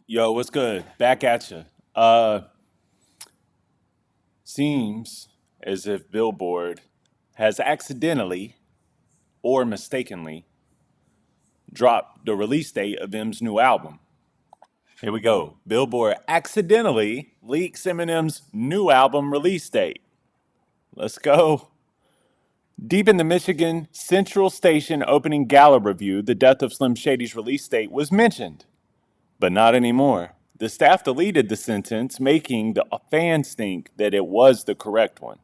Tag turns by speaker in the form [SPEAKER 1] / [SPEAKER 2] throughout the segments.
[SPEAKER 1] Yo, what's good? Back at you. Uh, Seems as if Billboard has accidentally or mistakenly dropped the release date of M's new album. Here we go. Billboard accidentally leaks Eminem's new album release date. Let's go. Deep in the Michigan Central Station opening gala review, the death of Slim Shady's release date was mentioned, but not anymore. The staff deleted the sentence, making the fans think that it was the correct one.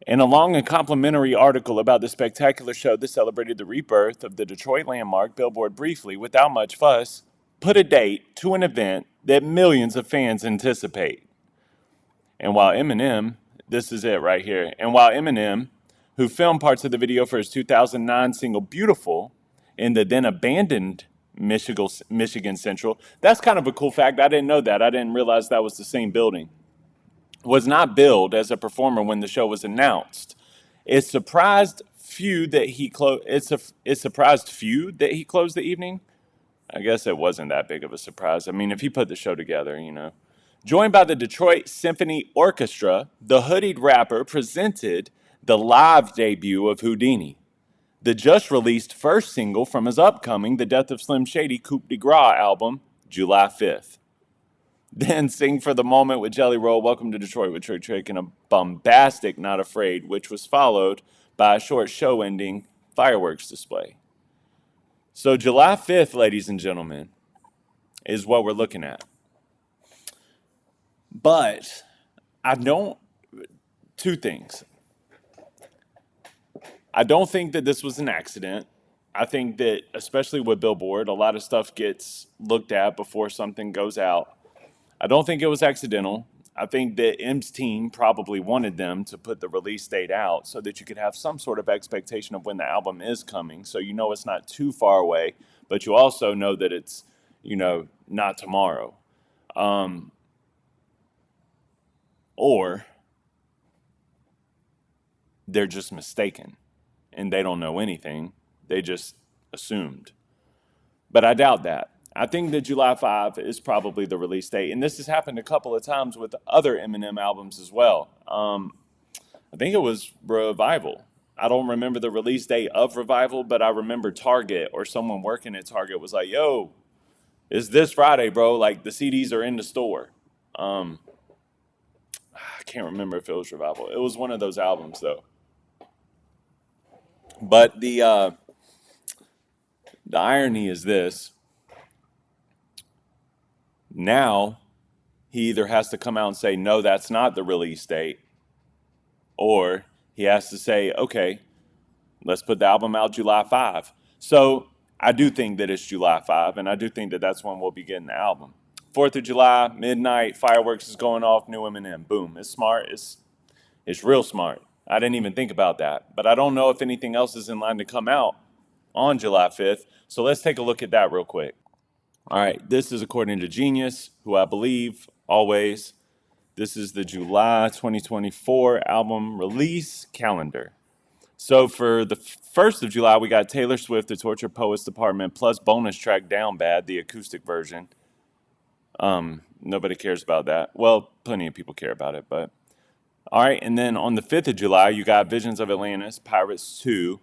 [SPEAKER 1] In a long and complimentary article about the spectacular show that celebrated the rebirth of the Detroit landmark, Billboard briefly, without much fuss, put a date to an event that millions of fans anticipate. And while Eminem, this is it right here, and while Eminem, who filmed parts of the video for his 2009 single Beautiful in the then abandoned Michigan Central, that's kind of a cool fact. I didn't know that. I didn't realize that was the same building. Was not billed as a performer when the show was announced. It surprised few that he closed. It surprised few that he closed the evening. I guess it wasn't that big of a surprise. I mean, if he put the show together. Joined by the Detroit Symphony Orchestra, the hoodied rapper presented the live debut of Houdini, the just released first single from his upcoming The Death of Slim Shady Coup de Grace album, July 5th. Then Sing for the Moment with Jelly Roll, Welcome to Detroit with Trick Trick, and a bombastic Not Afraid, which was followed by a short show ending fireworks display. So July 5th, ladies and gentlemen, is what we're looking at. But two things. I don't think that this was an accident. I think that, especially with Billboard, a lot of stuff gets looked at before something goes out. I don't think it was accidental. I think that M's team probably wanted them to put the release date out so that you could have some sort of expectation of when the album is coming. So you know it's not too far away, but you also know that it's, not tomorrow. Or they're just mistaken and they don't know anything. They just assumed. But I doubt that. I think that July 5 is probably the release date. And this has happened a couple of times with other Eminem albums as well. I think it was Revival. I don't remember the release date of Revival, but I remember Target or someone working at Target was like, yo, it's this Friday, bro. Like the CDs are in the store. I can't remember if it was Revival. It was one of those albums, though. But the irony is this. Now, he either has to come out and say, no, that's not the release date, or he has to say, okay, let's put the album out July 5. So I do think that it's July 5, and I do think that that's when we'll be getting the album. 4th of July, midnight, fireworks is going off, new Eminem. Boom. It's smart. It's real smart. I didn't even think about that. But I don't know if anything else is in line to come out on July 5th. So let's take a look at that real quick. All right, this is according to Genius, who I believe always. This is the July 2024 album release calendar. So for the 1st of July, we got Taylor Swift, The Tortured Poets Department, plus bonus track Down Bad, the acoustic version. Nobody cares about that. Well, plenty of people care about it, but all right. And then on the 5th of July, you got Visions of Atlantis, Pirates 2,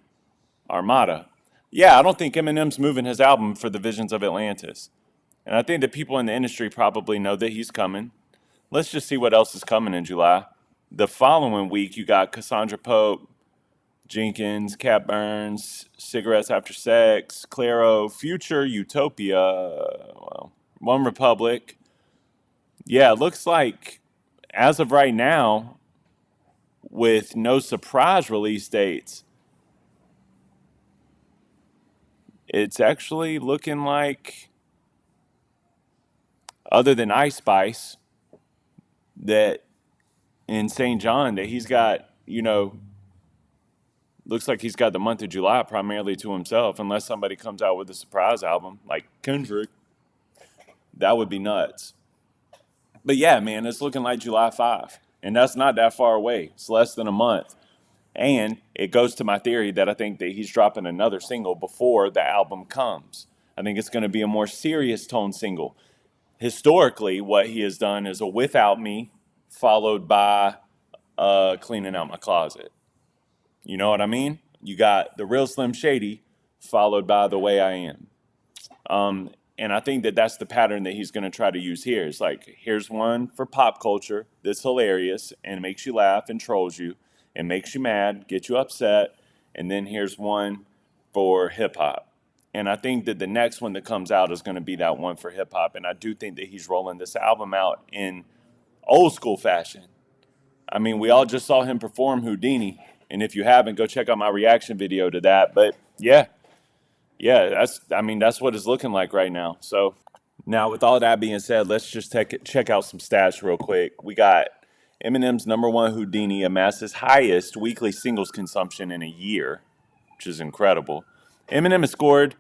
[SPEAKER 1] Armada. Yeah, I don't think Eminem's moving his album for the Visions of Atlantis. And I think that people in the industry probably know that he's coming. Let's just see what else is coming in July. The following week, you got Cassandra Pope, Jenkins, Cat Burns, Cigarettes After Sex, Claro, Future, Utopia, One Republic. Yeah, it looks like as of right now, with no surprise release dates, it's actually looking like, other than Ice Spice, that in St. John, that he's got, looks like he's got the month of July primarily to himself, unless somebody comes out with a surprise album like Kendrick. That would be nuts. But yeah, man, it's looking like July 5. And that's not that far away. It's less than a month. And it goes to my theory that I think that he's dropping another single before the album comes. I think it's going to be a more serious tone single. historically, what he has done is a Without Me, followed by Cleaning Out My Closet. You know what I mean? You got The Real Slim Shady, followed by The Way I Am. And I think that that's the pattern that he's going to try to use here. It's like, here's one for pop culture that's hilarious and makes you laugh and trolls you and makes you mad, gets you upset. And then here's one for hip hop. And I think that the next one that comes out is going to be that one for hip hop. And I do think that he's rolling this album out in old school fashion. I mean, we all just saw him perform Houdini. And if you haven't, go check out my reaction video to that. But yeah, that's what it's looking like right now. So now, with all that being said, let's just check out some stats real quick. We got Eminem's number one Houdini amassed his highest weekly singles consumption in a year, which is incredible. Eminem has scored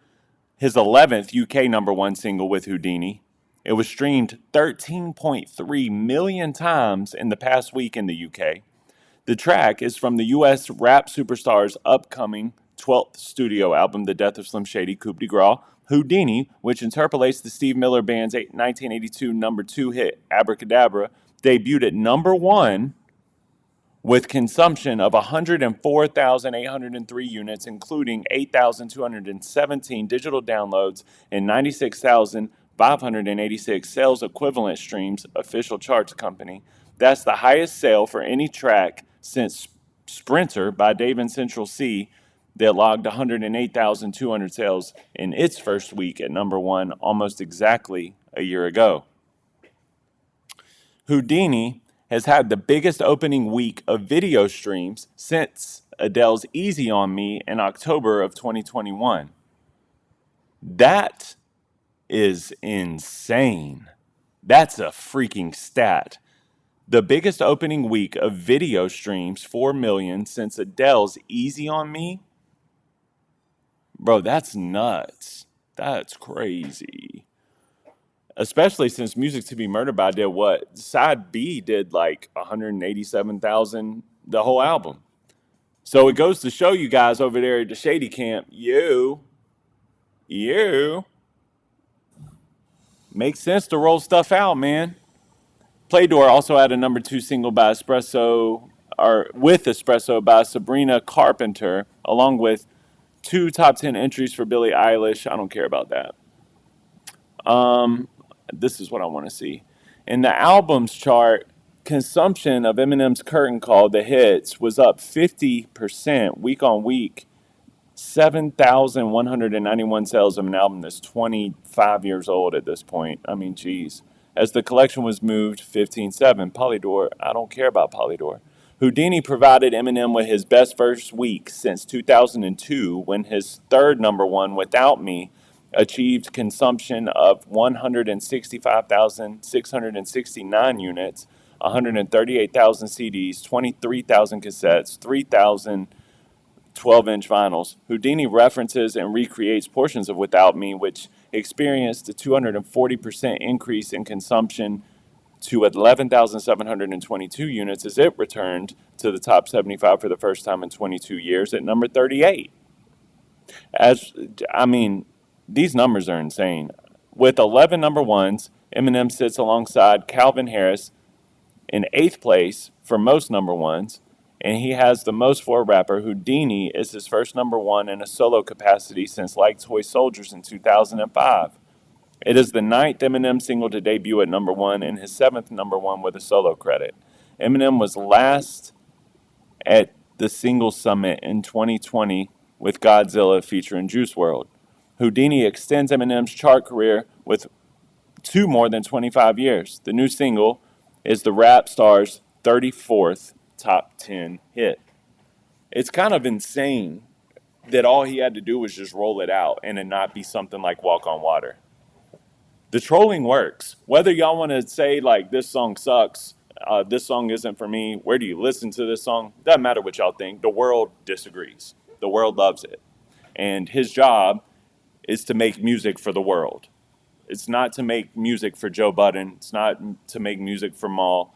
[SPEAKER 1] his 11th UK number one single with Houdini. It was streamed 13.3 million times in the past week in the UK. The track is from the U.S. rap superstar's upcoming 12th studio album, The Death of Slim Shady, Coup de Grace. Houdini, which interpolates the Steve Miller Band's 1982 number two hit, Abracadabra, debuted at number one with consumption of 104,803 units, including 8,217 digital downloads and 96,586 sales equivalent streams, official charts company. That's the highest sale for any track since Sprinter by Dave and Central C that logged 108,200 sales in its first week at number one almost exactly a year ago. Houdini has had the biggest opening week of video streams since Adele's Easy on Me in October of 2021. That is insane. That's a freaking stat. The biggest opening week of video streams, 4 million, since Adele's Easy on Me. Bro, that's nuts. That's crazy. Especially since Music to Be Murdered By did what? Side B did like 187,000 the whole album. So it goes to show you guys over there at the Shady Camp, you makes sense to roll stuff out, man. Playdor also had a number two single by Espresso, or with Espresso by Sabrina Carpenter, along with two top 10 entries for Billie Eilish. I don't care about that. This is what I want to see. In the albums chart, consumption of Eminem's Curtain Call, the hits, was up 50% week on week. 7,191 sales of an album that's 25 years old at this point. I mean, geez. As the collection was moved 15-7, Polydor, I don't care about Polydor. Houdini provided Eminem with his best first week since 2002 when his third number one, Without Me, achieved consumption of 165,669 units, 138,000 CDs, 23,000 cassettes, 3,000 12-inch vinyls. Houdini references and recreates portions of Without Me, which experienced a 240% increase in consumption to 11,722 units as it returned to the top 75 for the first time in 22 years at number 38. These numbers are insane. With 11 number ones, Eminem sits alongside Calvin Harris in eighth place for most number ones, and he has the most for a rapper. Houdini is his first number one in a solo capacity since Like Toy Soldiers in 2005. It is the ninth Eminem single to debut at number one and his seventh number one with a solo credit. Eminem was last at the Singles Summit in 2020 with Godzilla featuring Juice WRLD. Houdini extends Eminem's chart career with two more than 25 years. The new single is the rap star's 34th top 10 hit. It's kind of insane that all he had to do was just roll it out and it not be something like Walk on Water. The trolling works. Whether y'all want to say, like, this song sucks, this song isn't for me, where do you listen to this song? Doesn't matter what y'all think. The world disagrees. The world loves it. And his job is to make music for the world. It's not to make music for Joe Budden. It's not to make music for Maul.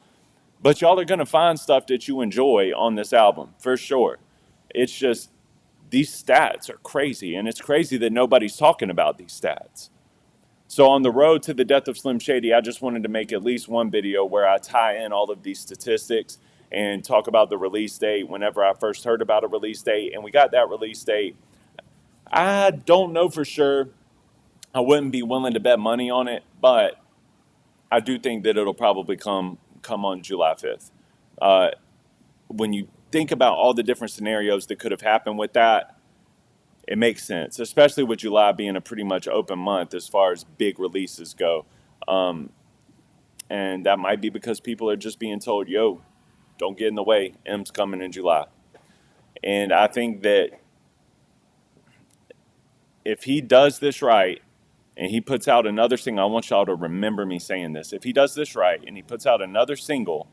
[SPEAKER 1] But y'all are going to find stuff that you enjoy on this album, for sure. It's just, these stats are crazy. And it's crazy that nobody's talking about these stats. So on the road to the death of Slim Shady, I just wanted to make at least one video where I tie in all of these statistics and talk about the release date whenever I first heard about a release date. And we got that release date. I don't know for sure. I wouldn't be willing to bet money on it, but I do think that it'll probably come on July 5th. Uh, when you think about all the different scenarios that could have happened with that, it makes sense, especially with July being a pretty much open month as far as big releases go. Um, and that might be because people are just being told, yo, don't get in the way. M's coming in July. And I think that if he does this right and he puts out another single, I want y'all to remember me saying this. If he does this right and he puts out another single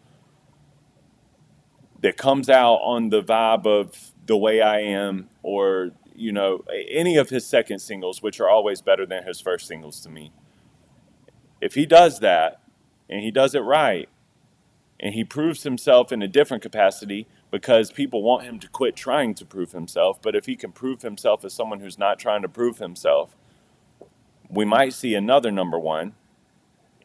[SPEAKER 1] that comes out on the vibe of The Way I Am, or, you know, any of his second singles, which are always better than his first singles to me. If he does that and he does it right and he proves himself in a different capacity, because people want him to quit trying to prove himself, but if he can prove himself as someone who's not trying to prove himself, we might see another number one,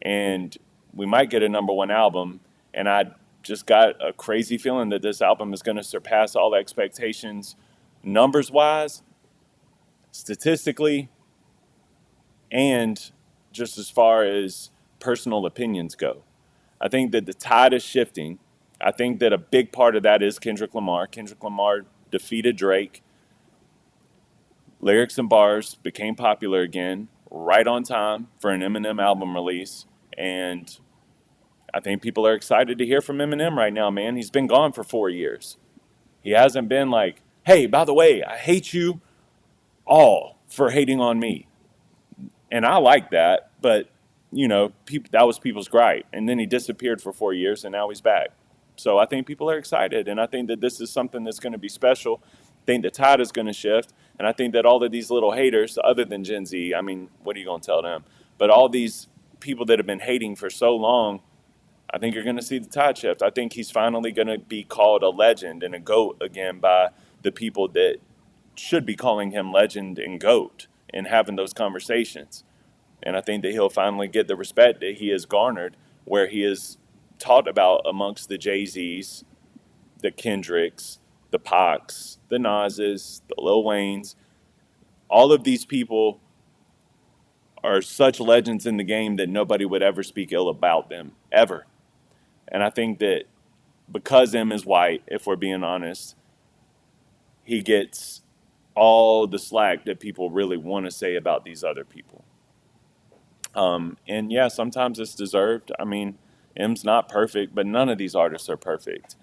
[SPEAKER 1] and we might get a number one album. And I just got a crazy feeling that this album is going to surpass all expectations, numbers wise, statistically, and just as far as personal opinions go. I think that the tide is shifting. I think that a big part of that is Kendrick Lamar. Kendrick Lamar defeated Drake. Lyrics and bars became popular again, right on time for an Eminem album release. And I think people are excited to hear from Eminem right now, man. He's been gone for 4 years. He hasn't been like, hey, by the way, I hate you all for hating on me. And I like that, but, you know, that was people's gripe. And then he disappeared for 4 years, and now he's back. So I think people are excited, and I think that this is something that's going to be special. I think the tide is going to shift, and I think that all of these little haters, other than Gen Z, I mean, what are you going to tell them? But all these people that have been hating for so long, I think you're going to see the tide shift. I think he's finally going to be called a legend and a GOAT again by the people that should be calling him legend and GOAT and having those conversations. And I think that he'll finally get the respect that he has garnered, where he is talked about amongst the Jay-Z's, the Kendricks, the Pacs, the Nas's, the Lil Waynes. All of these people are such legends in the game that nobody would ever speak ill about them, ever. And I think that because M is white, if we're being honest, he gets all the slack that people really want to say about these other people. And yeah, sometimes it's deserved. I mean, M's not perfect, but none of these artists are perfect.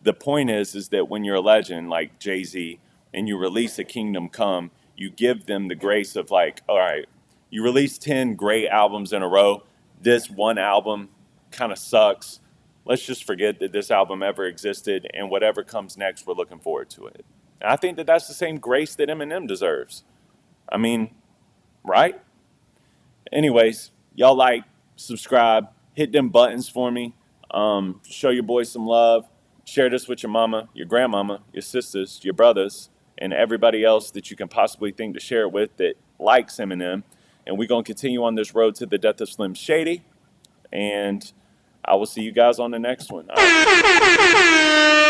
[SPEAKER 1] The point is that when you're a legend like Jay-Z and you release a Kingdom Come, you give them the grace of like, all right, you release 10 great albums in a row. This one album kind of sucks. Let's just forget that this album ever existed, and whatever comes next, we're looking forward to it. And I think that that's the same grace that Eminem deserves. I mean, right? Anyways, y'all like, subscribe, hit them buttons for me. Show your boys some love. Share this with your mama, your grandmama, your sisters, your brothers, and everybody else that you can possibly think to share it with that likes Eminem. And we're going to continue on this road to the death of Slim Shady. And I will see you guys on the next one. All right.